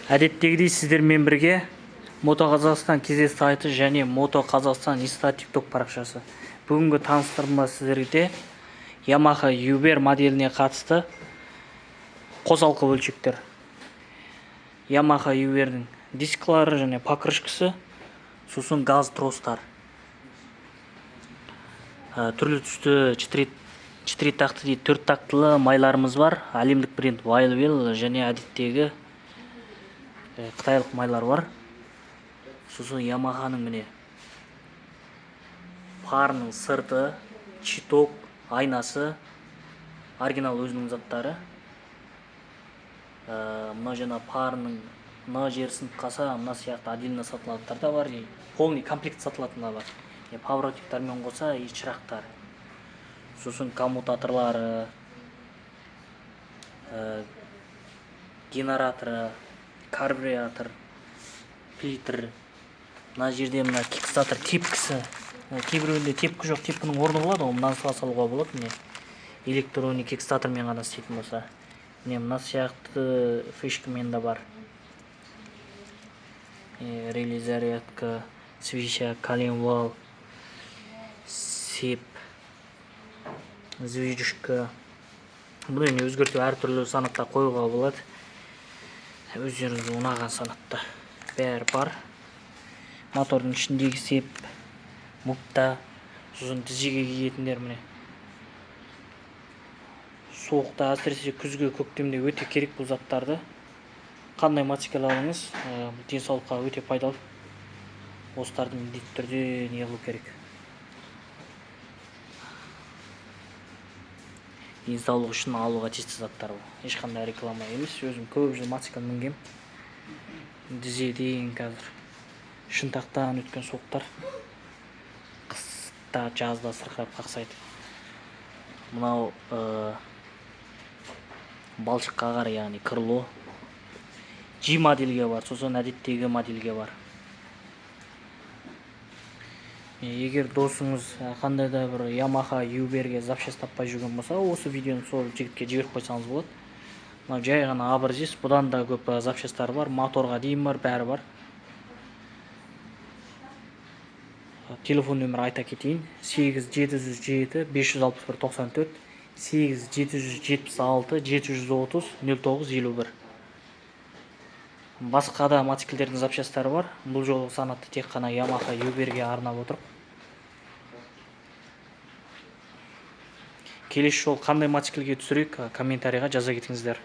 Әдеттегідей сіздермен бірге Мото Қазақстан кездесу сайты және Мото Қазақстан Инста TikTok парақшасы. Бүгінгі таныстырма сіздерге Yamaha Uber моделіне қатысты қосалқы бөлшектер. Yamaha Uber'дің дисклары және покрышкасы, сосын газ тростар. Түрлі түсті 4 тақты дейді, 4 тақтылы майларымыз бар. Әлемдік бренд Wildwell және әдеттегі қытайлық майлар бар. Сосын Yamaha-ның міне парының сырты, читок, айнасы, оригинал өзінің заттары. Мына жаңа парының мына жері сынып қалса, мына сияқты отдельно сатылатындар да бар, полный комплект сатылатындар бар. Поворотниктармен қоса и шырақтар. Сосын коммутаторлары, генераторы, карбюратор, фильтр. Мына жерде мына кикстатор тепкісі. Кейбіреуінде тепкі жоқ, тепкінің орны болады, оны мына салуға болады. Міне электронный кикстатормен ғана істейтін болса. Міне мына сияқты фишкамен де бар. Реле зарядка, свеча, коленвал, сеп, звездюшка. Бұны өзгерту әртүрлі санатта қоюға болады. Өздеріңізге ұнаған санатта бәрі бар. Мотордың ішіндегі сеп, мупта, сосын тізеге киетіндер міне. Соғықта, әсіресе күзге, көктемде өте керек бұл заттарды. Қандай мотоцикл алыңыз, денсаулыққа өте пайдалы. Осыларды міндетті түрде неғылу керек. Денсаулық үшін алуға тиісті заттар бұл. Ешқандай реклама емес. Өзім көп жыл мотоцикл мінгем. Дізеден қазір шынтақтан өткен соқтар. Қыста, жазда сырқырап қақсайды. Мынау балшыққа қар, яғни крыло. G модельге бар, сосын әдеттегі модельге бар. Егер досыңыз қандай да бір Yamaha Uber'ге запчасть таппай жүрген болса, осы видеоны сол жігітке жіберіп қойсаңыз болады. Мынау жай ғана абыржес, бұдан да көп запчастар бар, моторға дейін бар, бәрі бар. Телефон нөмірі айта кетейін: 8707-561-94, 8776-730-0951. Басқа да мотоциклдердің запчастары бар. Бұл жолғы санатты тек қана Yamaha Uber'ге арнап отыр. Келесі жол қандай мотоциклге түсірейік, комментарийға жаза кетіңіздер.